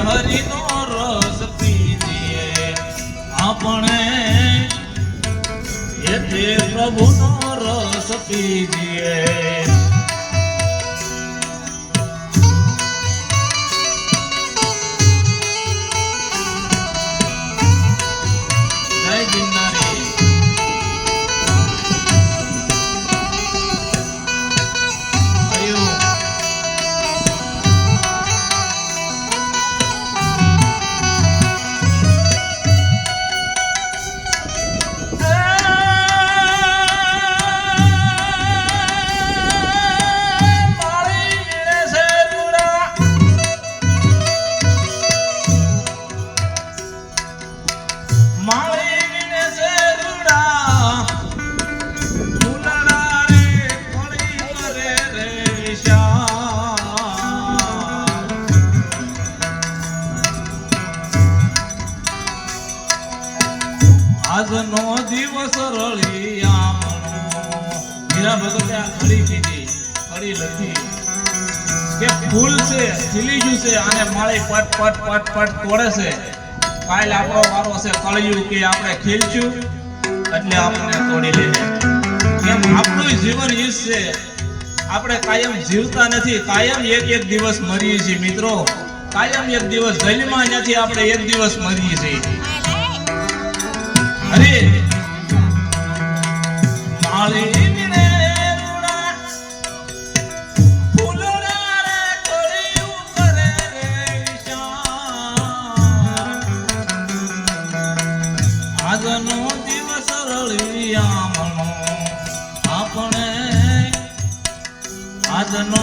હરિનો રસ પીજીએ આપણે એતે પ્રભુનો રસ પીજીએ આજનો દિવસ રળિયામણો મીરા ભગતે આ ખડી કીધી ખડી લખી કે ફૂલ છે ખીલી ગયું છે અને માળી પટ પટ પટ પટ તોડે છે કાલ આપણો વારો છે કળિયું કે આપણે ખીલશું એટલે આપણે તોડી લઈએ કેમ આપણું જીવન ઈ છે આપણે કાયમ જીવતા નથી કાયમ એક દિવસ મરીએ છીએ મિત્રો કાયમ એક દિવસ જન્મા નથી આપણે એક દિવસ મરીએ છીએ અરે માળી ને રૂડા ફૂલડા રે કળિયું કરે રે આજનો દિવસ રળિયામણો આપણે આજનો